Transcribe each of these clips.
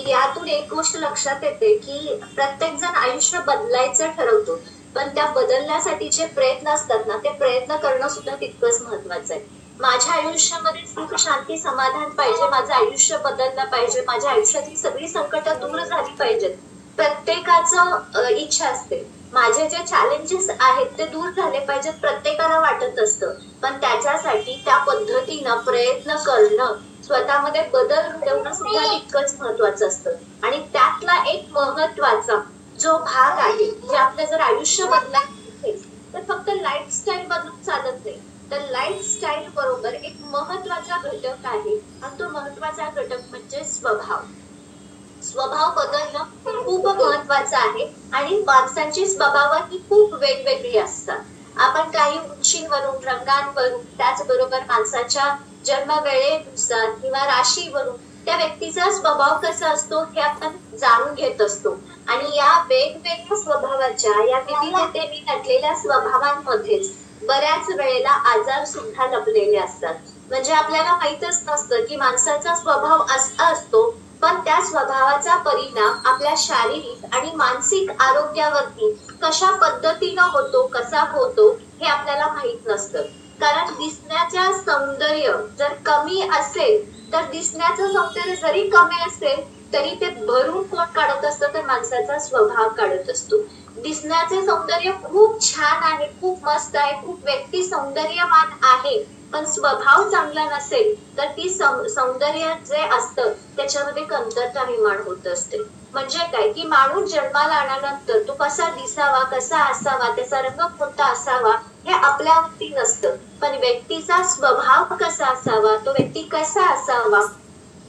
यातून एक गोष्ट लक्षात येते की प्रत्येक जण आयुष्य बदलायचं ठरवतो, पण त्या बदलण्यासाठी जे प्रयत्न असतात ना, ते प्रयत्न करणं सुद्धा तितकंच महत्वाचं आहे. माझ्या आयुष्यामध्ये सुख शांती समाधान पाहिजे, माझं आयुष्य बदललं पाहिजे, माझ्या आयुष्यातली सगळी संकट दूर झाली पाहिजेत, प्रत्येकाचं इच्छा असते. माझे जे चॅलेंजेस आहेत ते दूर झाले पाहिजेत, प्रत्येकाला वाटत असतं. पण त्याच्यासाठी त्या पद्धतीनं प्रयत्न करणं, स्वतःमध्ये बदल घडवणं सुद्धा तितकंच महत्वाचं असतं. आणि त्यातला एक महत्वाचा जो भाग आहे, जे आपलं जर आयुष्य बदलायचं असेल तर फक्त लाईफस्टाईल बदलून चालत नाही, तर लाईफस्टाईल बरोबर एक महत्वाचा घटक आहे, आणि तो महत्वाचा घटक म्हणजे स्वभाव. स्वभाव बदलणं खूप महत्वाचं आहे. आणि माणसांची स्वभाव ही खूप वेगवेगळी असतात. आपण काही उंचीवरून, रंगांवरून, त्याचबरोबर माणसाच्या जन्मवेळेनुसार किंवा राशीवरून त्या व्यक्तीचा स्वभाव कसा असतो हे आपण जाणून घेत असतो. आणि या वेगवेगळ्या स्वभावाच्या, या विविधतेने नटलेल्या स्वभावांमध्येच बऱ्याच वेळेला आजार सुद्धा लपलेले असतात. म्हणजे आपल्याला माहीतच नसतं की माणसाचा स्वभाव असा असतो, पण त्या स्वभावाचा परिणाम आपल्या शारीरिक आणि मानसिक आरोग्यावरती कशा पद्धतीनं होतो, कसा होतो हे आपल्याला माहित नसतं. कारण दिसण्याचं सौंदर्य जर कमी असेल, तर दिसण्याचं सौंदर्य जरी कमी असेल तरी ते भरून कोण काढत असतं, तर माणसाचा स्वभाव काढत असतो. दिसण्याचे सौंदर्य खूप छान आहे, खूप मस्त आहे, खूप व्यक्ती सौंदर्यवान आहे, पण स्वभाव चांगला नसेल तर ती सौंदर्य जे असतं त्याच्यामध्ये कमतरता निर्माण होत असते. म्हणजे काय की माणूस जन्माला आल्यानंतर तो कसा दिसावा, कसा असावा, त्याचा रंग कोणता असावा हे आपल्यावरती नसतं, पण व्यक्तीचा स्वभाव कसा असावा, तो व्यक्ती कसा असावा,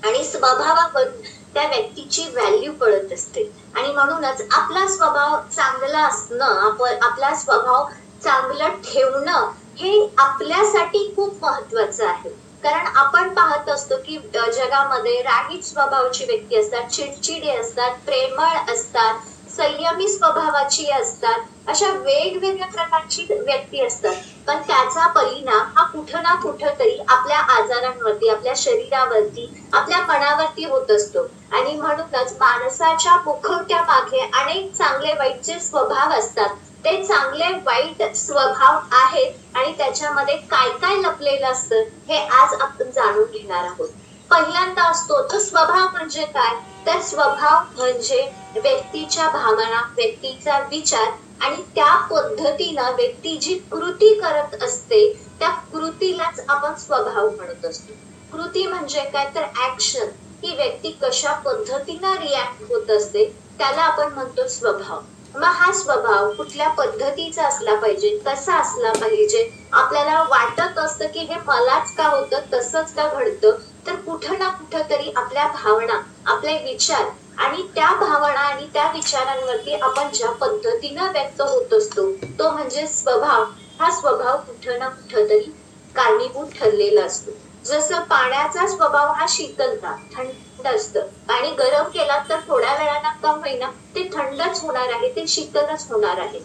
आणि स्वभावावरून त्या व्यक्तीची व्हॅल्यू कळत असते. आणि म्हणूनच आपला स्वभाव चांगला असणं, आपला स्वभाव चांगलं ठेवणं हे आपल्यासाठी खूप महत्वाचं आहे. कारण आपण पाहत असतो की जगामध्ये रागीट स्वभावाची व्यक्ती असतात, चिडचिडे असतात, प्रेमळ असतात, संयमी स्वभावाची असतात, अशा वेगवेगळ्या प्रकारची व्यक्ती असतात. पण त्याचा परिणाम हा कुठं ना कुठं तरी आपल्या आजारांवरती, आपल्या शरीरावरती, आपल्या मनावरती होत असतो. आणि म्हणूनच माणसाच्या मुखवट्या मागे अनेक चांगले वाईट जे स्वभाव असतात, ते चांगले वाईट स्वभाव आहेत आणि त्याच्यामध्ये काय काय लपलेलं असतं हे आज आपण जाणून घेणार आहोत. पहिल्यांदा असतो तो स्वभाव म्हणजे काय, तर स्वभाव म्हणजे व्यक्तीच्या भावना, व्यक्तीचा विचार, आणि त्या पद्धतीनं व्यक्ती जी कृती करत असते त्या कृतीलाच आपण स्वभाव म्हणत असतो. कृती म्हणजे काय, तर ऍक्शन. ही व्यक्ती कशा पद्धतीनं रिॲक्ट होत असते त्याला आपण म्हणतो स्वभाव. मग हा स्वभाव कुठल्या पद्धतीचा असला पाहिजे, कसा असला पाहिजे, आपल्याला वाटत असतं की हे मलाच का होतं, तसंच का घडतं, तर कुठं ना कुठं तरी आपल्या भावना, आपले विचार आणि त्या भावना आणि त्या विचारांवरती आपण ज्या पद्धतीनं व्यक्त होत असतो तो म्हणजे स्वभाव. हा स्वभाव कुठं ना कुठं तरी कारणीभूत ठरलेला असतो. जसं पाण्याचा स्वभाव हा शीतलता, थंड असतं, आणि गरम केला तर थोड्या वेळानं का होईना ते थंडच होणार आहे, ते शीतलच होणार आहे.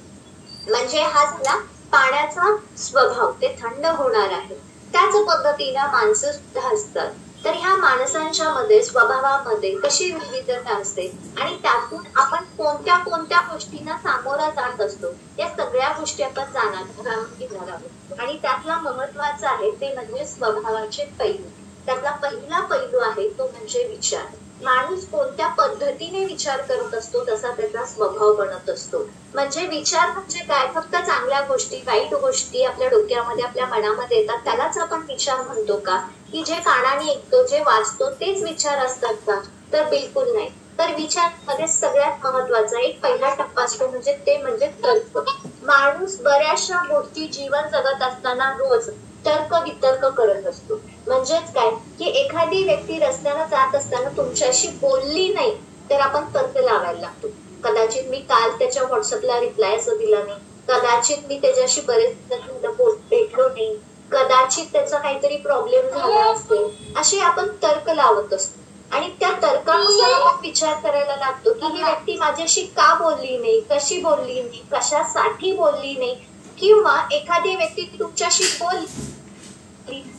म्हणजे हा झाला पाण्याचा स्वभाव, ते थंड होणार आहे. त्याच पद्धतीनं माणसं सुद्धा असतात. तर ह्या माणसांच्या मध्ये, स्वभावामध्ये कशी विविधता असते आणि त्यातून आपण कोणत्या कोणत्या गोष्टींना सामोरा जात असतो, या सगळ्या गोष्टी आपण जाणून घेणार आहोत. आणि त्यातला महत्वाचा आहे ते म्हणजे स्वभावाचे पैलू. त्यातला पहिला पैलू आहे तो म्हणजे विचार. माणूस कोणत्या पद्धतीने विचार करत असतो तसा त्याचा स्वभाव बनत असतो. म्हणजे विचार म्हणजे काय, फक्त चांगल्या गोष्टी, वाईट गोष्टी आपल्या डोक्यामध्ये, आपल्या मनामध्ये येतात त्यालाच आपण विचार म्हणतो का, की जे कानाने ऐकतो, जे वाचतो तेच विचार असतात का, तर बिलकुल नाही. तर विचार मध्ये सगळ्यात महत्वाचा एक पहिला टप्पा असतो म्हणजे ते म्हणजे तर्क. माणूस बऱ्याचशा गोष्टी जीवन जगत असताना रोज तर्क वितर्क करत असतो. म्हणजेच काय की एखादी व्यक्ती रस्त्यानं जात असताना तुमच्याशी बोलली नाही तर आपण तर्क लावायला लागतो. कदाचित मी काल त्याच्या व्हॉट्सअपला रिप्लाय असं दिला नाही, कदाचित मी त्याच्याशी बरेच भेटलो नाही, कदाचित त्याचा काहीतरी प्रॉब्लेम झाला असेल, असे आपण तर्क लावत असतो. आणि त्या तर्कानुसार आपण विचार करायला लागतो की ही व्यक्ती माझ्याशी का बोलली नाही, कशी बोलली नाही, कशासाठी बोलली नाही, किंवा एखादी व्यक्ती तुमच्याशी बोलली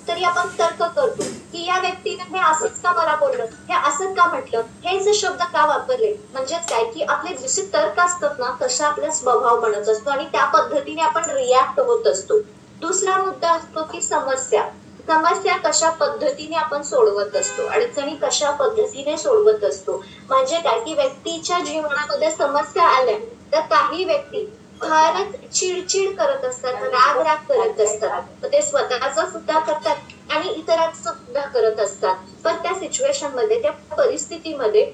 तरी आपण तर्क करतो की या व्यक्तीने हे असंच का मला बोललं, हे असंच का म्हटलं, हे जे शब्द का वापरले. म्हणजेच काय की आपले जसे तर्क असतात ना तसा आपला स्वभाव बनत असतो आणि त्या पद्धतीने आपण रिॲक्ट होत असतो. दुसरा मुद्दा असतो की समस्या. समस्या कशा पद्धतीने आपण सोडवत असतो, अडचणी कशा पद्धतीने सोडवत असतो. म्हणजे काय की व्यक्तीच्या जीवनामध्ये समस्या आल्या तर काही व्यक्ती फारच चिडचिड करत असतात, राग करत असतात, ते स्वतःचा सुद्धा करतात आणि इतरांचा सुद्धा करत असतात. पण त्या सिच्युएशन मध्ये, त्या परिस्थितीमध्ये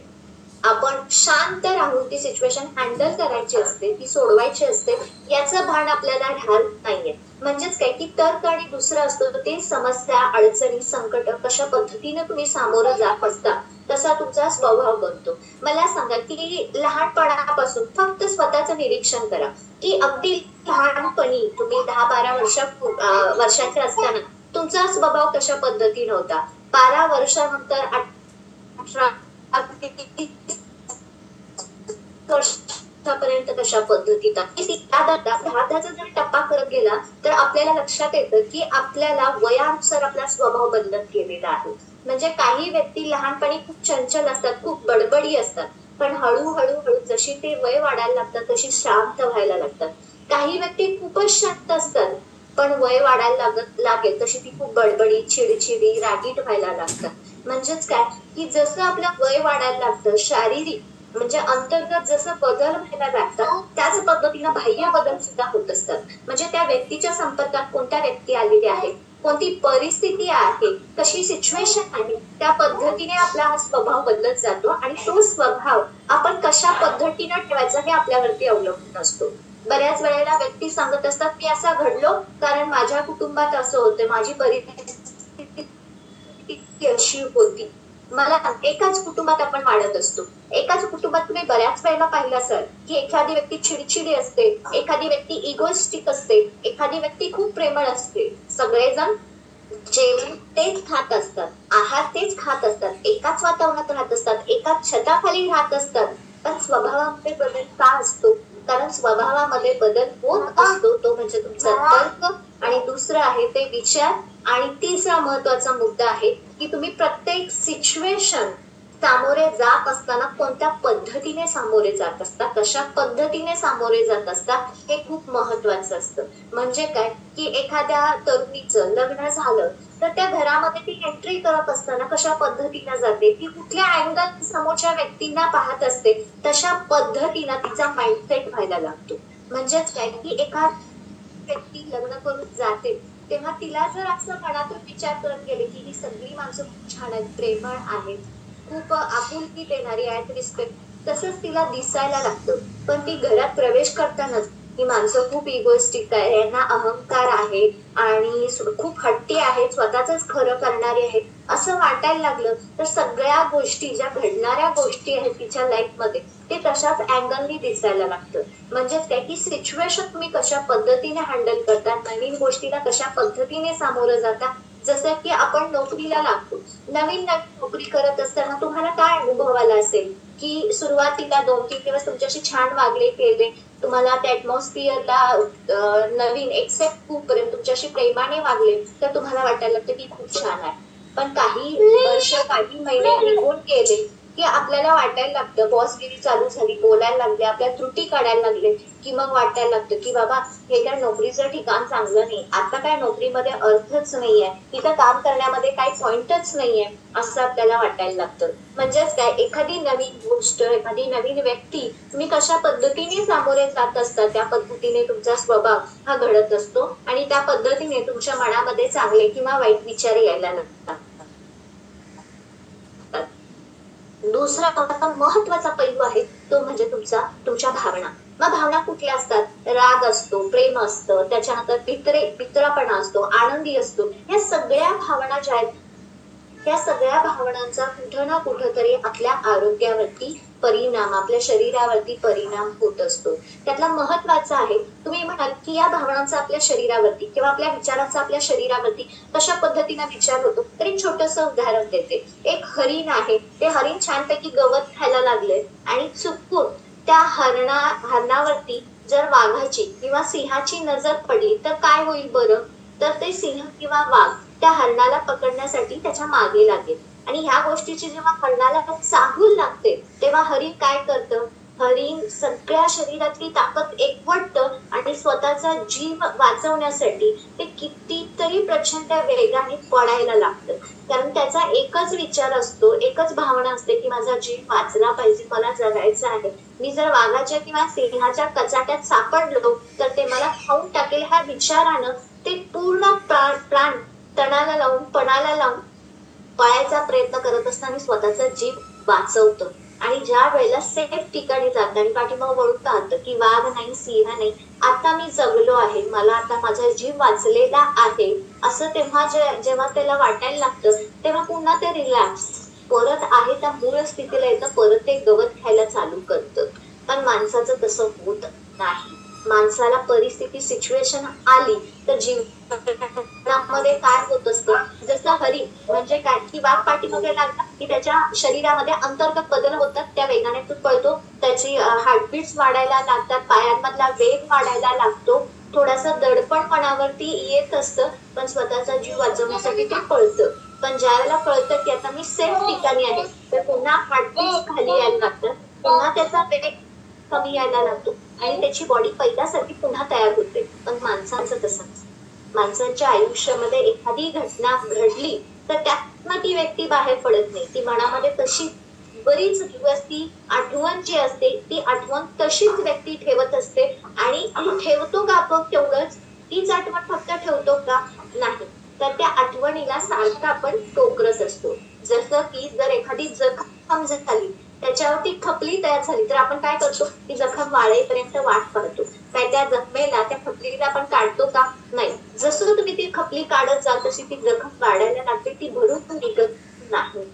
आपण शांत राहून ती सिच्युएशन हँडल करायची असते, ती सोडवायची असते, याचं भान आपल्याला राहत नाहीये. म्हणजेच काय की तर्क आणि दुसरं असतो ते समस्या, अडचणी, संकट कशा पद्धतीने तुम्ही सामोरं जात असता तसा तुमचा स्वभाव बनतो. मला सांगा की लहानपणापासून फक्त स्वतःचं निरीक्षण करा की अगदी लहानपणी तुम्ही 10-12 वर्षाचे असताना तुमचा स्वभाव कशा पद्धतीने होता, 12 वर्षानंतर 18 वर्षापर्यंत कशा पद्धतीत, दहाचा जर टप्पा करत गेला तर आपल्याला लक्षात येतं की आपल्याला वयानुसार आपला स्वभाव बदलत गेलेला आहे. म्हणजे काही व्यक्ती लहानपणी खूप चंचल असतात, खूप बडबडी असतात, पण हळूहळू जशी ते वय वाढायला लागतात तशी शांत व्हायला लागतात. काही व्यक्ती खूपच शांत असतात पण वय वाढायला लागेल तशी ती खूप बडबडी, चिडचिडी, रागीट व्हायला लागतात. म्हणजेच काय की जसं आपलं वय वाढायला लागतं, शारीरिक म्हणजे अंतर्गत जसं बदल व्हायला लागतात त्याच पद्धतीनं बाह्य बदल सुद्धा होत असतात. म्हणजे त्या व्यक्तीच्या संपर्कात कोणत्या व्यक्ती आलेली आहे, कोणती परिस्थिती आहे, कशी सिच्युएशन आहे, त्या पद्धतीने आपला हा स्वभाव बदलत जातो आणि तो स्वभाव आपण कशा पद्धतीने ठेवायचा हे आपल्यावरती अवलंबून असतो. बऱ्याच वेळेला व्यक्ती सांगत असतात की असं घडलो कारण माझ्या कुटुंबात असं होतं, माझी परिस्थिती अशी होती. मला एकाच कुटुंबात आपण वाढत असतो, एकाच कुटुंबात तुम्ही बऱ्याच वेळेला पाहिलं असेल की एखादी व्यक्ती चिडचिडी असते, एखादी व्यक्ती इगोइस्टिक असते, एखादी व्यक्ती खूप प्रेमळ असते. सगळेजण जेवण तेच खात असतात, आहार तेच खात असतात, एकाच वातावरणात राहत असतात, एकाच छताखाली राहत असतात, पण स्वभावामध्ये बदल का असतो? कारण स्वभावामध्ये बदल होत असतो तो म्हणजे तुमचा तर्क आणि दुसरं आहे ते विचार आणि तिसरा महत्वाचा मुद्दा आहे की तुम्ही प्रत्येक सिच्युएशन सामोरे जात असताना कोणत्या पद्धतीने सामोरे जात असतात, कशा पद्धतीने सामोरे जात असतात हे खूप महत्वाचं असतं. म्हणजे काय की एखाद्या तरुणीचं लग्न झालं तर त्या घरामध्ये ती एंट्री करत असताना कशा पद्धतीने जाते, ती कुठल्या अँगल समोरच्या व्यक्तींना पाहत असते, तशा पद्धतीनं तिचा माइंडसेट व्हायला लागतो. म्हणजेच काय की एका व्यक्ती लग्न करून जाते तेव्हा तिला जर असं मनातून विचार करत गेले की ही सगळी माणसं खूप छान आहेत, प्रेमळ आहेत, खूप आपुलकी देणारी आहेत, रिस्पेक्ट, तसंच तिला दिसायला लागतं. पण ती घरात प्रवेश करतानाच ही माणसं खूप इगोइस्टिक आहे, यांना अहंकार आहे आणि खूप हट्टी आहेत, स्वतःच खरं करणारे आहेत असं वाटायला लागलं तर सगळ्या गोष्टी ज्या घडणाऱ्या गोष्टी आहेत तिच्या लाईफ मध्ये ते तशाच अँगलनी दिसायला लागतं. म्हणजेच काय की सिच्युएशन तुम्ही कशा पद्धतीने हँडल करता, नवीन गोष्टीला कशा पद्धतीने सामोरं जाता. जसं की आपण नोकरीला लागतो, नवीन नोकरी करत असताना तुम्हाला काय अनुभव आला असेल की सुरुवातीला 2-3 दिवस तुमच्याशी छान वागले केले, तुम्हाला त्या ऍटमॉस्फिअरला नवीन एक्सेप्ट खूपपर्यंत तुमच्याशी प्रेमाने वागले तर तुम्हाला वाटायला लागतं की खूप छान आहे. पण काही वर्ष, काही महिने निघून गेले की आपल्याला वाटायला लागतं, बॉसगिरी चालू झाली, बोलायला लागले, आपल्या त्रुटी काढायला लागले की मग वाटायला लागतं की बाबा हे काय नोकरीचं ठिकाण चांगलं नाही, आता काय नोकरीमध्ये अर्थच नाहीये, तिथं काम करण्यामध्ये काही पॉइंटच नाहीये असं आपल्याला वाटायला लागतं. म्हणजेच काय एखादी नवीन गोष्ट, एखादी नवीन व्यक्ती तुम्ही कशा पद्धतीने सामोरे जात असता त्या पद्धतीने तुमचा स्वभाव हा घडत असतो आणि त्या पद्धतीने तुमच्या मनामध्ये चांगले किंवा वाईट विचार यायला लागतात. दुसरा महत्वाचा पैलू आहे तो म्हणजे तुमच्या भावना. मग भावना कुठल्या असतात? राग असतो, प्रेम असतं, त्याच्यानंतर पितरापणा असतो, आनंदी असतो. या सगळ्या भावना ज्या आहेत त्या सगळ्या भावनांचा कुठं ना कुठं तरी आपल्या आरोग्यावरती परिणाम, आपल्या शरीरावरती परिणाम होत असतो. त्यातला महत्वाचा आहे, तुम्ही म्हणाल की या भावनांचा आपल्या शरीरावरती किंवा आपल्या विचारांचा आपल्या शरीरावरती कशा पद्धतीने विचार होतो. तर एक छोटस उदाहरण देते. एक हरिण आहे, ते हरिण छानपैकी गवत खायला लागले आणि चुकून त्या हरणावरती जर वाघाची किंवा सिंहाची नजर पडली तर काय होईल बरं? तर ते सिंह किंवा वाघ त्या हरणाला पकडण्यासाठी त्याच्या मागे लागेल. आणि ह्या गोष्टीची जेव्हा हरणाला चाहूल लागते तेव्हा हरिण काय करतं, हरिण सगळ्या शरीरातली ताकद एकवटतं आणि स्वतःचा जीव वाचवण्यासाठी ते कितीतरी प्रचंड वेगाने पळायला लागतं. कारण त्याचा एकच विचार असतो, एकच भावना असते की माझा जीव वाचला पाहिजे, मला जगायचं आहे. मी जर वाघाच्या किंवा सिंहाच्या कचाट्यात सापडलो तर ते मला खाऊन टाकेल ह्या विचारानं ते पूर्ण प्राण तणाला लावून पणाला लावून पळायचा प्रयत्न करत असतं आणि स्वतःचा जीव वाचवतं. आणि ज्या वेळेला सेफ ठिकाणी जातं आणि पाठीमागं वळून पाहतं की वाघ नाही, सिंह नाही, आता मी जगलो आहे, मला आता माझा जीव वाचलेला आहे, असं तेव्हा जेव्हा त्याला वाटायला लागतं तेव्हा पुन्हा ते रिलॅक्स परत आहे त्या मूळ स्थितीला येतं, परत ते गवत खायला चालू करतं. पण माणसाचं तसं होत नाही. माणसाला परिस्थिती सिच्युएशन आली तर जीवनामध्ये काय होत असतं, जसं हरिण म्हणजे काय की वाघ पाठीमागे लागला की त्याच्या शरीरामध्ये अंतर्गत बदल होतात, त्या वेगाने तो पळतो, त्याची हार्टबीट्स वाढायला लागतात, पायांमधला वेग वाढायला लागतो, थोडासा दडपणपणावरती येत असतं, पण स्वतःचा जीव वाचवण्यासाठी ते पळतं. पण ज्या वेळेला कळतं की आता मी सेफ ठिकाणी आहे तर पुन्हा हार्टबीट्स खाली यायला लागतात, पुन्हा त्याचा वेग कमी यायला लागतो आणि त्याची बॉडी पहिल्यासारखी पुन्हा तयार होते. पण माणसांचं तसं नसतं. माणसांच्या आयुष्यामध्ये एखादी घटना घडली तर त्यातनं ती व्यक्ती बाहेर पडत नाही, ती मनामध्ये तशी बरीच दिवस ती आठवण जी असते ती आठवण तशीच व्यक्ती ठेवत असते. आणि ती ठेवतो का आपण तेवढंच, तीच आठवण फक्त ठेवतो का, नाही, तर त्या आठवणीला सारखं आपण टोकरत असतो. जसं की जर एखादी जखम झाली, त्याच्यावरती खपली तयार झाली तर आपण काय करतो, ती जखम वाळेपर्यंत वाट पाहतो. काय त्या जखमेला, त्या खपलीला आपण काढतो का, नाही. जसं तुम्ही ती खपली काढत जाल तशी ती जखम वाढायला लागते, ती भरून निघत नाही.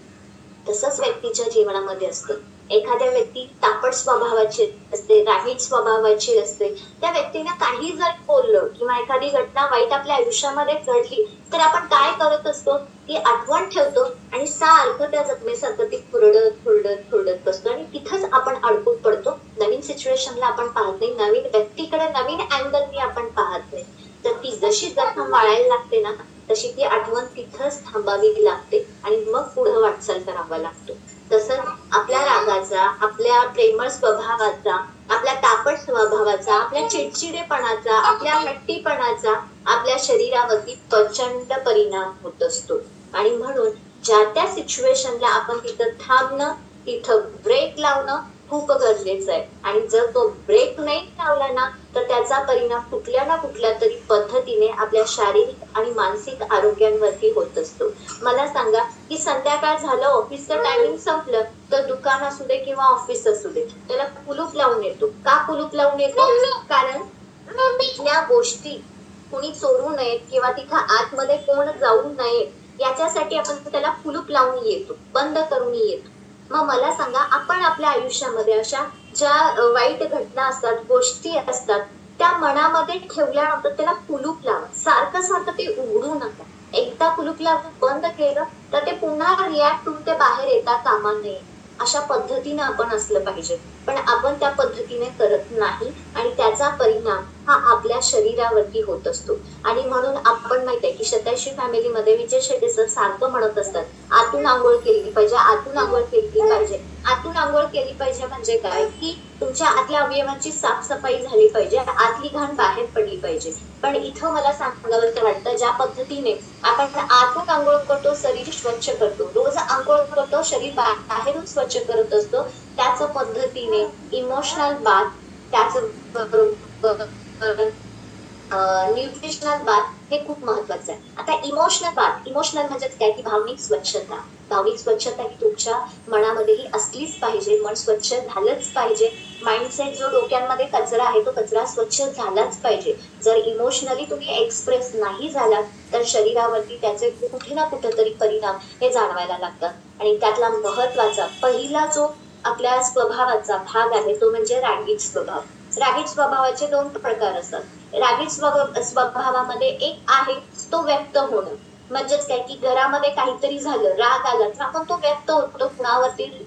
तसंच व्यक्तीच्या जीवनामध्ये असतं. एखाद्या व्यक्ती तापट स्वभावाची असते, रागीट स्वभावाची असते, त्या व्यक्तीने काही जर बोललं किंवा एखादी घटना वाईट आपल्या आयुष्यामध्ये घडली तर आपण काय करत असतो, ती आठवण ठेवतो आणि सारखं त्या जखमेसारखं ती फुरडत बसतो आणि तिथंच आपण अडकून पडतो. नवीन सिच्युएशनला आपण पाहत नाही, नवीन व्यक्तीकडे नवीन अँगलनी आपण पाहत नाही. तर ती जशी जखम वाळायला लागते ना तशी ती आठवण तिथंच थांबावी लागते आणि मग पुढे वाटचाल करावा लागतो. तसंच आपल्या रागाचा, आपल्या प्रेमळ स्वभावाचा, आपल्या तापट स्वभावाचा, आपल्या चिडचिडेपणाचा, आपल्या हट्टीपणाचा आपल्या शरीरावरती प्रचंड परिणाम होत असतो. आणि म्हणून ज्या त्या सिच्युएशनला आपण तिथं थांबणं, तिथं ब्रेक लावणं खूप गरजेचं आहे. आणि जर तो ब्रेक नाही लावला ना तर त्याचा परिणाम कुठल्या ना कुठल्या तरी पद्धतीने आपल्या शारीरिक आणि मानसिक आरोग्यांवरती होत असतो. मला सांगा की संध्याकाळ झालं, ऑफिसचं टायमिंग संपलं तर दुकान असू दे किंवा ऑफिस असू दे त्याला कुलूप लावून येतो. का कुलूप लावून येतो, कारण तिथल्या गोष्टी कुणी चोरू नयेत किंवा तिथं आतमध्ये कोण जाऊ नये याच्यासाठी आपण त्याला कुलूप लावून येतो, बंद करून येतो. मग मला सांगा, आपण आपल्या आयुष्यामध्ये अशा ज्या वाईट घटना असतात, गोष्टी असतात, त्या मनामध्ये ठेवल्यानंतर त्याला कुलूप लावा. सारखं सारखं ते उघडू नका. एकदा कुलूप लावून बंद केलं तर ते पुन्हा रिॲक्ट होऊन ते बाहेर येता कामा नये. अशा पद्धतीने आपण असलं पाहिजे. पण आपण त्या पद्धतीने करत नाही आणि त्याचा परिणाम हा आपल्या शरीरावरती होत असतो. आणि म्हणून आपण माहित आहे की शतायशी फॅमिलीमध्ये विजय शेट्टी सर सारखं म्हणत असतात, आतून आंघोळ केली पाहिजे, आतून आंघोळ केली पाहिजे. आतून आंघोळ केली पाहिजे म्हणजे काय, की तुमच्या आतल्या अवयवांची साफसफाई झाली पाहिजे, आतली घाण बाहेर पडली पाहिजे. पण इथं मला सांगावं वाटतं, ज्या पद्धतीने आपण आतून आंघोळ करतो, शरीर स्वच्छ करतो, रोज आंघोळ करतो, शरीर बाहेरून स्वच्छ करत असतो, त्याच पद्धतीने इमोशनल बाथ, त्याच न्यूट्रिशनल बाथ हे खूप महत्वाचं आहे. आता इमोशनल म्हणजे काय, की भावनिक स्वच्छता. भावनिक स्वच्छता ही तुमच्या मनामध्येही असलीच पाहिजे. मन स्वच्छ झालंच पाहिजे. माइंडसेट जो डोक्यांमध्ये कचरा आहे तो कचरा स्वच्छ झालाच पाहिजे. जर इमोशनली तुम्ही एक्सप्रेस नाही झालात तर शरीरावरती त्याचे कुठे ना कुठेतरी परिणाम हे जाणवायला लागतात. आणि त्यातला महत्वाचा पहिला जो आपल्या स्वभावाचा भाग आहे तो म्हणजे रागीट स्वभाव. रागीट स्वभावाचे दोन प्रकार असतात. रागीट स्वभावामध्ये एक आहे तो व्यक्त होणं, म्हणजेच काय की घरामध्ये काहीतरी झालं, राग आला तर आपण तो व्यक्त होतो,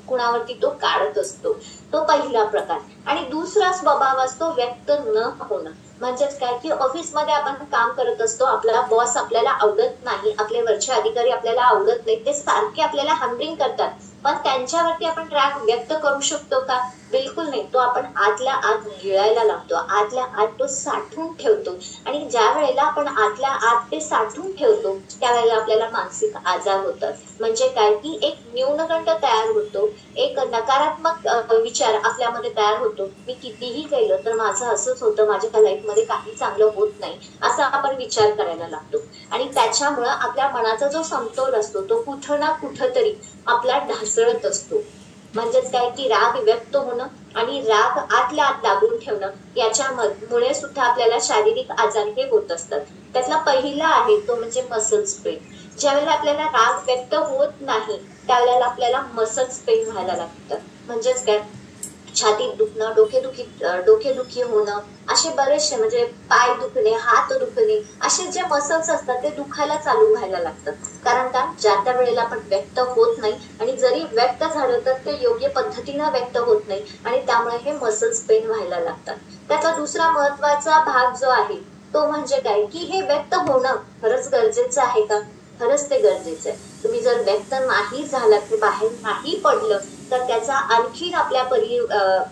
कुणावरती तो काढत असतो, तो पहिला प्रकार. आणि दुसरा स्वभाव असतो व्यक्त न होणं. म्हणजेच काय की ऑफिसमध्ये आपण काम करत असतो, आपला बॉस आपल्याला आवडत नाही, आपले वरचे अधिकारी आपल्याला आवडत नाही, ते सारखे आपल्याला हॅम्परिंग करतात, पण त्यांच्यावरती आपण राग व्यक्त करू शकतो का? बिलकुल नाही. तो आपण आतल्या आत गिळायला लागतो, आतल्या आत तो साठवून ठेवतो. आणि ज्या वेळेला आपण आतल्या आत ते साठवून ठेवतो त्यावेळेला आपल्याला मानसिक आजार होतात. म्हणजे काय की एक न्यूनगंड तयार होतो, एक नकारात्मक विचार आपल्यामध्ये तयार होतो. मी कितीही केलं तर माझं असंच होतं, माझ्या लाईफमध्ये काही चांगलं होत नाही, असा आपण विचार करायला लागतो. आणि त्याच्यामुळं आपल्या मनाचा जो समतोल असतो तो कुठं ना कुठं तरी आपला ढासळत असतो. म्हणजेच काय की राग व्यक्त होणं आणि राग आतल्या आत दाबून ठेवणं याच्यामुळे सुद्धा आपल्याला शारीरिक आजार हे होत असतात. त्यातला पहिला आहे तो म्हणजे मसल्स पेन. ज्यावेळेला आपल्याला राग व्यक्त होत नाही त्यावेळेला आपल्याला मसल्स पेन व्हायला लागतं. म्हणजेच काय, छातीत दुखणं, डोकेदुखी होणं, असे बरेचसे म्हणजे पाय दुखणे, हात दुखणे, असे जे मसल्स असतात ते दुखायला चालू व्हायला लागतात. कारण का, ज्या त्या वेळेला आपण व्यक्त होत नाही आणि जरी व्यक्त झालं तर ते योग्य पद्धतीनं व्यक्त होत नाही आणि त्यामुळे हे मसल्स पेन व्हायला लागतात. त्याचा दुसरा महत्वाचा भाग जो आहे तो म्हणजे काय की हे व्यक्त होणं खरंच गरजेचं आहे का? खरंच ते गरजेचं आहे. तुम्ही जर व्यक्त नाही झालात, ते बाहेर नाही पडलं तर त्याचा आणखीन आपल्या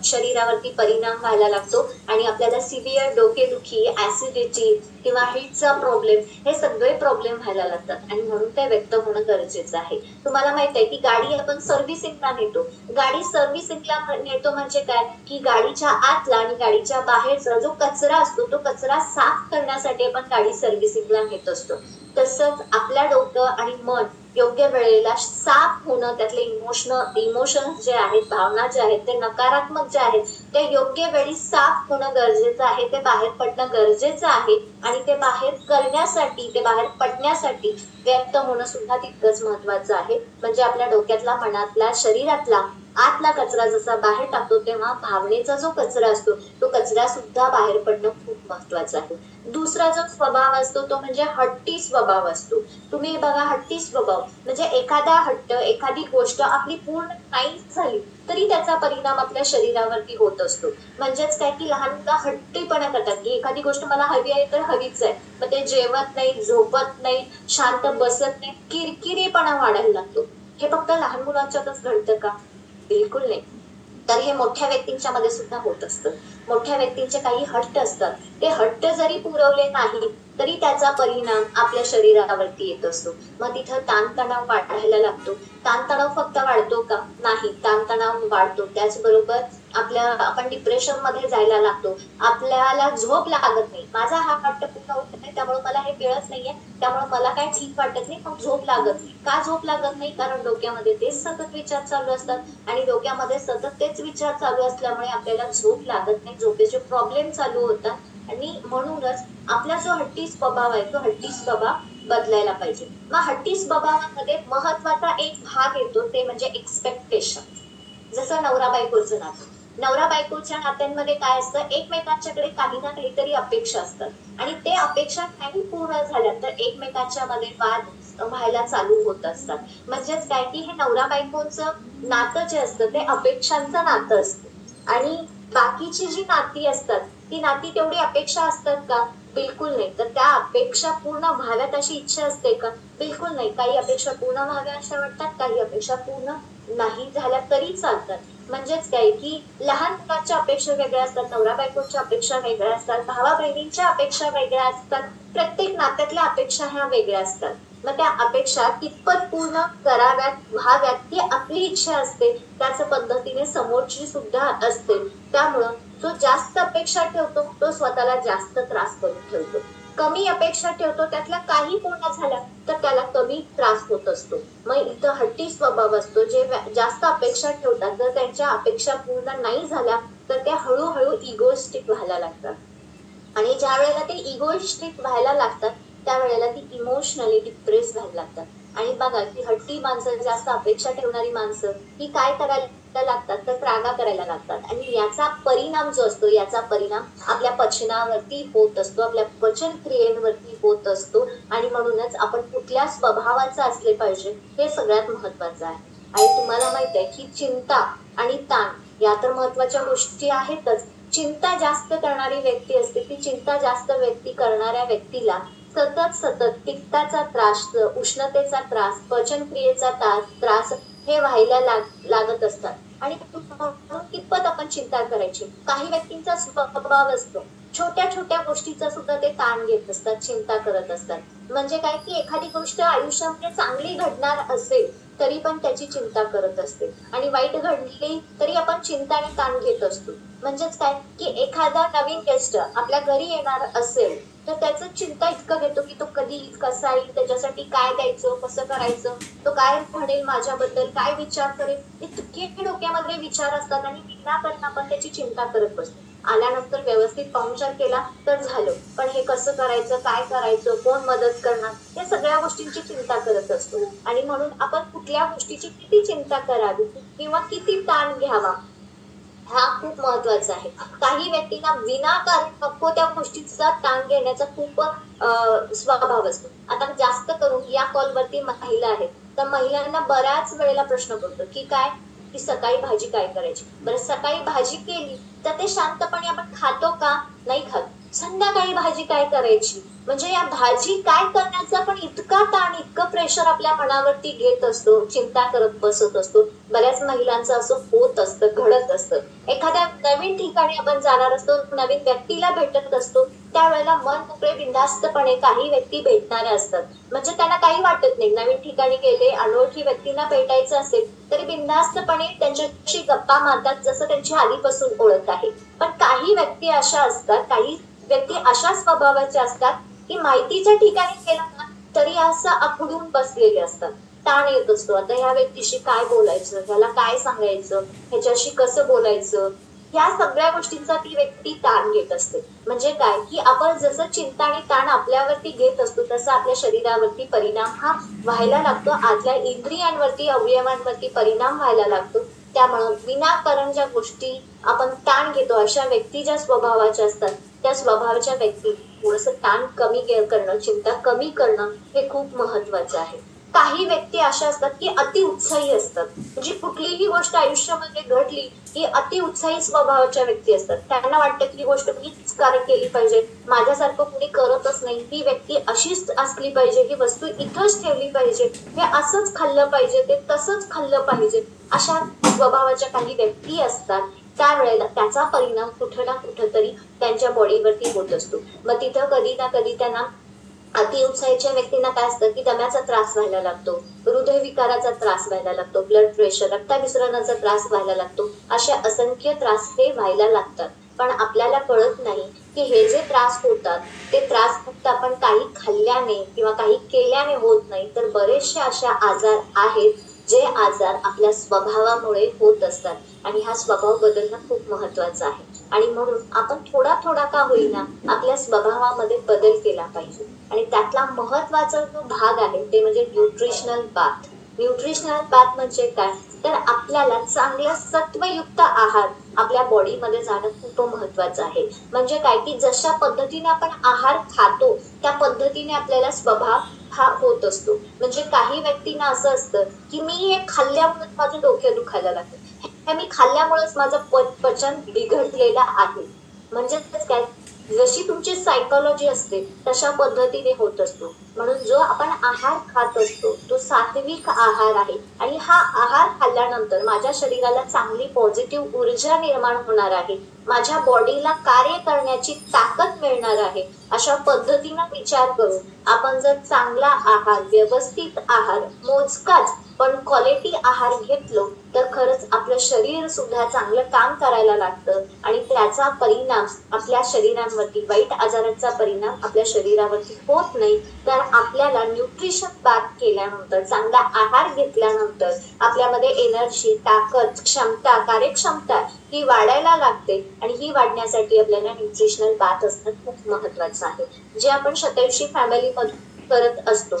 शरीरावरती परिणाम व्हायला लागतो आणि आपल्याला सिव्हिअर डोकेदुखी, ऍसिडिटी किंवा हिटचा प्रॉब्लेम, हे सगळे प्रॉब्लेम व्हायला लागतात आणि म्हणून ते व्यक्त होणं गरजेचं आहे. तुम्हाला माहित आहे की गाडी आपण सर्व्हिसिंगला नेतो, गाडी सर्व्हिसिंगला नेतो म्हणजे काय की गाडीच्या आतला आणि गाडीच्या बाहेरचा जो कचरा असतो तो कचरा साफ करण्यासाठी आपण गाडी सर्व्हिसिंगला नेत असतो. तसंच आपल्या डोकं आणि मन योग्य वेळेला साफ होणं, त्यातले इमोशन्स जे आहेत, भावना जे आहेत, ते नकारात्मक जे आहेत ते योग्य वेळी साफ होणं गरजेचं आहे, ते बाहेर पडणं गरजेचं आहे. आणि ते बाहेर करण्यासाठी, ते बाहेर पडण्यासाठी व्यक्त होणं सुद्धा तितकंच महत्वाचं आहे. म्हणजे आपल्या डोक्यातला, मनातला, शरीरातला आतला कचरा जसा बाहेर टाकतो तेव्हा भावनेचा जो कचरा असतो तो कचरा सुद्धा बाहेर पडणं खूप महत्वाचं आहे. दुसरा जो स्वभाव असतो तो म्हणजे हट्टी स्वभाव असतो. तुम्ही बघा, हट्टी स्वभाव म्हणजे एखादा हट्ट, एखादी गोष्ट आपली पूर्ण नाही झाली तरी त्याचा परिणाम आपल्या शरीरावरती होत असतो. म्हणजेच काय की लहान मुलं हट्टीपणा करतात की एखादी गोष्ट मला हवी आहे तर हवीच आहे, मग ते जेवत नाही, झोपत नाही, शांत बसत नाही, किरकिरेपणा वाढायला लागतो. हे फक्त लहान मुलांच्यातच घडतं का? बिलकुल नाही. तर हे मोठ्या व्यक्तींच्या मध्ये सुद्धा होत असतं. मोठ्या व्यक्तींचे काही हट्ट असतात, ते हट्ट जरी पुरवले नाही तरी त्याचा परिणाम आपल्या शरीरावरती येत असतो. मग तिथं ताणतणाव वाढायला लागतो. ताणतणाव फक्त वाढतो का? नाही, ताणतणाव वाढतो, त्याचबरोबर आपण डिप्रेशन मध्ये जायला लागतो, आपल्याला झोप लागत नाही. माझा हा हट्ट पूर्ण होत नाही त्यामुळे मला हे मिळत नाहीये, त्यामुळे मला काय ठीक वाटत नाही, पण झोप लागत नाही. का झोप लागत नाही? कारण डोक्यामध्ये तेच सतत विचार चालू असतात आणि डोक्यामध्ये सतत तेच विचार चालू असल्यामुळे आपल्याला झोप लागत नाही, झोपेचे प्रॉब्लेम चालू होतात. आणि म्हणूनच आपला जो हट्टी स्वभाव आहे तो हट्टी स्वभाव बदलायला पाहिजे. मग हट्टी स्वभावामध्ये महत्वाचा एक भाग येतो ते म्हणजे एक्सपेक्टेशन. जसं नवरा बायकोचं नातं, नवरा बायकोच्या नात्यांमध्ये काय असतं, एकमेकांच्याकडे काही ना काहीतरी अपेक्षा असतात आणि ते अपेक्षा नाही पूर्ण झाल्या तर एकमेकांच्या मध्ये वाद व्हायला चालू होत असतात. म्हणजेच काय की हे नवरा बायकोचं नातं जे असतं ते अपेक्षांचं नातं असतं आणि बाकीची जी नाती असतात ती नाती तेवढी अपेक्षा असतात का? बिलकुल नाही. तर त्या अपेक्षा पूर्ण व्हाव्यात अशी इच्छा असते का? बिलकुल नाही. काही अपेक्षा पूर्ण व्हाव्या अशा वाटतात, काही अपेक्षा पूर्ण नाही झाल्या तरी चालतात. म्हणजेच काय की लहान मुलांच्या अपेक्षा वेगळ्या असतात, नवरा बायकोच्या अपेक्षा वेगळ्या असतात, भावा बहिणींच्या अपेक्षा वेगळ्या असतात, प्रत्येक नात्यातल्या अपेक्षा ह्या वेगळ्या असतात. मग त्या अपेक्षा कितपत पूर्ण कराव्यात, व्हाव्यात ही आपली इच्छा असते, त्याच पद्धतीने समोरची सुद्धा असते. त्यामुळं जो जास्त अपेक्षा ठेवतो तो स्वतःला जास्त त्रास करून ठेवतो, कमी अपेक्षा ठेवतो त्यातल्या काही पूर्ण झाल्या तर त्याला कमी त्रास होत असतो. मग इथं हट्टी स्वभाव असतो, जे जास्त अपेक्षा ठेवतात, जर त्यांच्या अपेक्षा पूर्ण नाही झाल्या तर त्या हळूहळू इगोइस्टिक व्हायला लागतात आणि ज्या वेळेला ते इगोइस्टिक व्हायला लागतात त्यावेळेला ती इमोशनली डिप्रेस व्हायला लागतात. आणि बघा की हट्टी माणसं, जास्त अपेक्षा ठेवणारी माणसं ही काय करायला लागतात तर त्रागा करायला लागतात आणि याचा परिणाम जो असतो, याचा परिणाम आपल्या पचनावरती होत असतो, आपल्या पचन क्रियेवरती होत असतो. आणि म्हणूनच आपण कुठल्या स्वभावाचं असले पाहिजे हे सगळ्यात महत्वाचं आहे. आणि तुम्हाला माहित आहे की चिंता आणि ताण या तर महत्वाच्या गोष्टी आहेतच. चिंता जास्त करणारी व्यक्ती असते, ती चिंता जास्त व्यक्ती करणाऱ्या व्यक्तीला सतत सतत पित्ताचा त्रास, उष्णतेचा त्रास, पचनक्रियेचा त्रास हे व्हायला लागत असतात. आणि कितपत आपण चिंता करायची. काही व्यक्तींचा स्वभाव असतो छोट्या छोट्या गोष्टीचा सुद्धा ते ताण घेत असतात, चिंता करत असतात. म्हणजे काय की एखादी गोष्ट आयुष्यामध्ये चांगली घडणार असेल तरी पण त्याची चिंता करत असते, आणि वाईट घडली तरी आपण चिंता आणि ताण घेत असतो. म्हणजेच काय की एखादा नवीन गेस्ट आपल्या घरी येणार असेल तर त्याचं चिंता इतकं घेतो की तो कधी येईल, कसा येईल, त्याच्यासाठी काय द्यायचं, कसं करायचं, तो काय म्हणेल माझ्याबद्दल, काय विचार करेल, इतके डोक्यामध्ये विचार असतात आणि विनाकारण आपण त्याची चिंता करत बसतो. आल्यानंतर व्यवस्थित पाहुणचार केला तर झालं, पण हे कसं करायचं, काय करायचं, कोण मदत करणार, या सगळ्या गोष्टींची चिंता करत असतो. आणि म्हणून आपण कुठल्या गोष्टीची किती चिंता करावी किंवा किती ताण घ्यावा हा खूप महत्वाचा आहे. काही व्यक्तींना विनाकारण नको त्या गोष्टीचा ताण घेण्याचा खूप स्वभाव असतो. आता जास्त करून या कॉलवरती महिला आहेत, तर महिलांना बऱ्याच वेळेला प्रश्न पडतो की काय की सकाळी भाजी काय करायची. बरं, सकाळी भाजी केली तर ते शांतपणे आपण खातो का? नाही खात. संध्याकाळी भाजी काय करायची, म्हणजे या भाजी काय करण्याचा पण इतका ताण, इतकं प्रेशर आपल्या मनावरती घेत असतो, चिंता करत बसत असतो. बऱ्याच महिलांचं असं होत असतं, घडत असतं. एखाद्या नवीन ठिकाणी आपण जाणार असतो, नवीन व्यक्तीला भेटत असतो, त्यावेळेला मन मोकळे बिनधास्तपणे काही व्यक्ती भेटणाऱ्या असतात. म्हणजे त्यांना काही वाटत नाही, नवीन ठिकाणी गेले, अनोळखी व्यक्तींना भेटायचं असेल तरी बिनधास्तपणे त्यांच्याशी गप्पा मारतात, जसं त्यांची आधीपासून ओळख आहे. पण काही व्यक्ती अशा असतात, काही व्यक्ती अशा स्वभावाच्या असतात की माहितीच्या ठिकाणी गेला ना तरी असं आखडून बसलेले असतात, ताण येत असतो. आता ह्या व्यक्तीशी काय बोलायचं, ह्याला काय सांगायचं, ह्याच्याशी कसं बोलायचं, ह्या सगळ्या गोष्टींचा ती व्यक्ती ताण घेत असते. म्हणजे काय की आपण जसं चिंता आणि ताण आपल्यावरती घेत असतो तसं आपल्या शरीरावरती परिणाम हा व्हायला लागतो, आतल्या इंद्रियांवरती, अवयवांवरती परिणाम व्हायला लागतो. त्यामुळे विनाकारण ज्या गोष्टी आपण ताण घेतो, अशा व्यक्ती ज्या स्वभावाच्या असतात त्या स्वभावाच्या व्यक्ती थोडस ताण कमी करणं, चिंता कमी करणं हे खूप महत्वाचं आहे. काही व्यक्ती अशा असतात की अति उत्साही असतात, म्हणजे कुठलीही गोष्ट आयुष्यामध्ये घडली की अति उत्साही स्वभावाच्या व्यक्ती असतात. त्यांना वाटतं की ही गोष्ट मीच केली पाहिजे, माझ्यासारखं कुणी करतच नाही, ही व्यक्ती अशीच असली पाहिजे, ही वस्तू इथंच ठेवली पाहिजे, हे असंच खाल्लं पाहिजे, ते तसंच खाल्लं पाहिजे, अशा स्वभावाच्या काही व्यक्ती असतात. त्यावेळेला त्याचा परिणाम कुठं ना कुठं तरी त्यांच्या बॉडीवरती होत असतो. मग तिथं कधी ना कधी त्यांना अतिउत्साहीच्या व्यक्तींना काय असतं की दम्याचा त्रास व्हायला लागतो, हृदयविकाराचा त्रास व्हायला लागतो, ब्लड प्रेशर, रक्ताभिसरणाचा त्रास व्हायला लागतो. अशा असंख्य त्रास हे व्हायला लागतात. पण आपल्याला कळत नाही की हे जे त्रास होतात ते त्रास फक्त आपण काही खाल्ल्याने किंवा काही केल्याने होत नाही, तर बरेचसे अशा आजार आहेत जे आजार आपल्या स्वभावामुळे होत असतात. आणि हा स्वभाव बदलणं खूप महत्वाचं आहे. आणि म्हणून आपण थोडा थोडा का होईना आपल्या स्वभावामध्ये बदल केला पाहिजे. आणि त्यातला महत्वाचा जो भाग आहे ते म्हणजे न्यूट्रिशनल बाथ. न्यूट्रिशनल बाथ म्हणजे काय, तर आपल्याला चांगला सत्वयुक्त आहार आपल्या बॉडीमध्ये जाणं खूप महत्वाचं आहे. म्हणजे काय की जशा पद्धतीने आपण आहार खातो त्या पद्धतीने आपल्याला स्वभाव हा होत असतो. म्हणजे काही व्यक्तींना असं असतं की मी हे खाल्ल्यामुळे माझं डोकं दुखायला लागतं, हे मी खाल्ल्यामुळेच माझं पचन बिघडलेलं आहे. म्हणजे काय, जशी तुमची सायकोलॉजी असते तशा पद्धतीने होत असतो. म्हणून जो आपण आहार खात असतो तो सात्विक आहार आहे, आणि हा आहार खाल्ल्यानंतर माझ्या शरीराला चांगली पॉझिटिव्ह ऊर्जा निर्माण होणार आहे, माझ्या बॉडीला कार्य करण्याची ताकद मिळणार आहे. अशा पद्धतीनं विचार करून आपण जर चांगला आहार, व्यवस्थित आहार, मोजकाच पण क्वालिटी आहार घेतलो तर खरंच आपलं शरीर सुद्धा चांगलं काम करायला लागतं, आणि त्याचा परिणाम आपल्या शरीरांवरती, वाईट आजाराचा परिणाम आपल्या शरीरावरती होत नाही. तर आपल्याला न्यूट्रिशन बाथ केल्यानंतर, चांगला आहार घेतल्यानंतर आपल्यामध्ये एनर्जी, ताकद, क्षमता, कार्यक्षमता ही वाढायला लागते. आणि ही वाढण्यासाठी आपल्याला न्यूट्रिशनल बाथ असणं खूप महत्वाचं आहे, जे आपण शतयुषी फॅमिलीमधून करत असतो.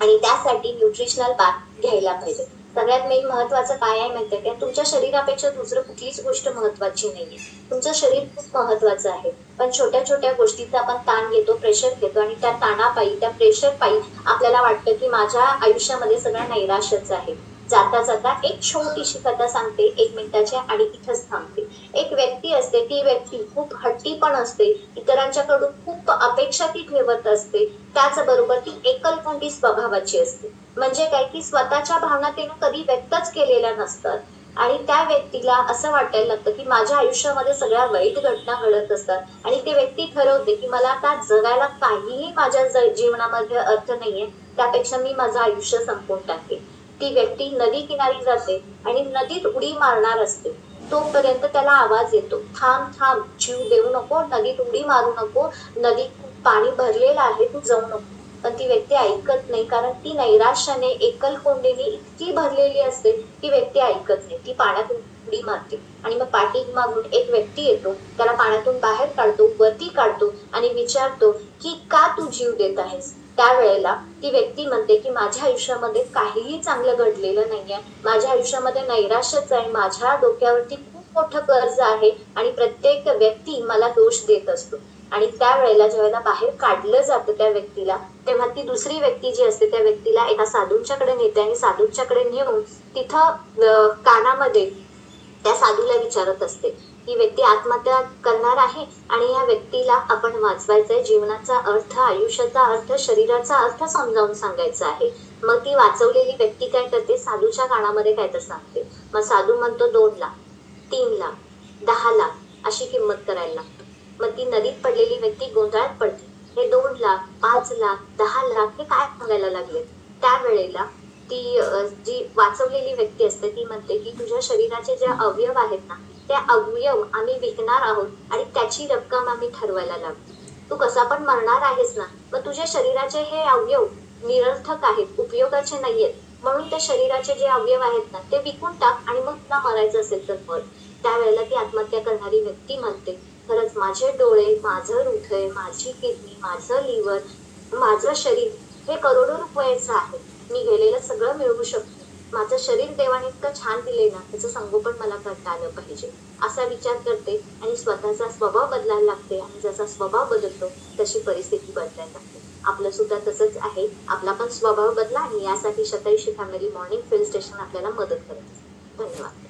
आणि त्यासाठी न्यूट्रिशनल बाथ घ्यायला पाहिजे. सगळ्यात मेन महत्वाचं काय आहे माहितीये का, तुमच्या शरीरापेक्षा दुसरं कुठलीच गोष्ट महत्वाची नाहीये. तुमचं शरीर खूप महत्वाचं आहे, पण छोट्या छोट्या गोष्टीचा आपण ताण घेतो, प्रेशर घेतो, आणि त्या ताणापायी, त्या प्रेशर पायी आपल्याला वाटतं की माझ्या आयुष्यामध्ये सगळं नैराश्यच आहे. जाता जाता एक छोटीशी कथा सांगते, 1 मिनिटाची, आणि इथंच थांबते. एक व्यक्ती असते, ती व्यक्ती खूप हट्टी पण असते, इतरांच्याकडून खूप अपेक्षा ती ठेवत असते, त्याचबरोबर ती एकलकोंडी स्वभावाची असते. म्हणजे काय की स्वतःच्या भावना तिने कधी व्यक्तच केलेल्या नसतात, आणि त्या व्यक्तीला असं वाटायला लागतं की माझ्या आयुष्यामध्ये सगळ्या वाईट घटना घडत असतात, आणि ती व्यक्ती ठरवते की मला आता जगायला काहीही माझ्या जीवनामध्ये अर्थ नाहीये, त्यापेक्षा मी माझं आयुष्य संपवून टाकेन. ती व्यक्ती नदी किनारी जाते आणि नदीत उडी मारणार असते, तोपर्यंत त्याला आवाज येतो, थांब थांब, जीव देऊ नको, नदीत उडी मारू नको, नदीत पाणी भरलेलं आहे, तू जाऊ नको. पण ती व्यक्ती ऐकत नाही, कारण ती नैराश्याने, एकलकोंडीने इतकी भरलेली असते, ती व्यक्ती ऐकत नाही, ती पाण्यातून उडी मारते. आणि मग पाठीमागून एक व्यक्ती येतो, त्याला पाण्यातून बाहेर काढतो, वरती काढतो आणि विचारतो की का तू जीव देत आहेस. त्यावेळेला ती व्यक्ती म्हणते की माझ्या आयुष्यामध्ये काहीही चांगलं घडलेलं नाहीये, माझ्या आयुष्यामध्ये नैराश्यच आहे, माझ्या डोक्यावरती खूप मोठं कर्ज आहे आणि प्रत्येक व्यक्ती मला दोष देत असतो. आणि त्यावेळेला ज्यावेळेला बाहेर काढलं जातं त्या व्यक्तीला, तेव्हा ती दुसरी व्यक्ती जी असते त्या व्यक्तीला एका साधूंच्याकडे नेते आणि साधूंच्याकडे नेऊन तिथं कानामध्ये त्या साधूला विचारत असते. ही व्यक्ती आत्महत्या करणार आहे आणि या व्यक्तीला आपण वाचवायचंय, जीवनाचा अर्थ, आयुष्याचा अर्थ, शरीराचा अर्थ समजावून सांगायचा आहे. मग ती वाचवलेली व्यक्ती काय करते, साधूच्या कानामध्ये काय तर सांगते. मग साधू म्हणतो 2 लाख, 3 लाख, 10 लाख अशी किंमत करायला लागते. मग ती नदीत पडलेली व्यक्ती गोंधळात पडते, हे 2 लाख, 5 लाख, 10 लाख हे काय सांगायला लागले. त्यावेळेला ती जी वाचवलेली व्यक्ती असते ती म्हणते की तुझ्या शरीराचे जे अवयव आहेत ना, ते अवयव आम्ही विकणार आहोत आणि त्याची रक्कम आम्ही ठरवायला लागतो. तू कसा पण मरणार आहेस ना, मग तुझ्या शरीराचे हे अवयव निरर्थक आहेत, उपयोगाचे नाहीयेत, म्हणून त्या शरीराचे जे अवयव आहेत ना ते विकून टाक आणि मग तुला मरायचं असेल तर मर. त्यावेळेला ती आत्महत्या करणारी व्यक्ती म्हणते, खरंच माझे डोळे, माझं हृदय, माझी किडनी, माझं लिव्हर, माझं शरीर हे करोडो रुपयाचं आहे, मी गेलेलं सगळं मिळवू शकतो, माझं शरीर देवाने इतकं छान दिले ना, त्याचं संगोपन मला करता आलं पाहिजे, असा विचार करते आणि स्वतःचा स्वभाव बदलायला लागते. आणि जसा स्वभाव बदलतो तशी परिस्थिती बदलायला लागते. आपलं सुद्धा तसंच आहे, आपला पण स्वभाव बदला, आणि यासाठी शतायुषी फॅमिली मॉर्निंग फिल्म स्टेशन आपल्याला मदत करत. धन्यवाद.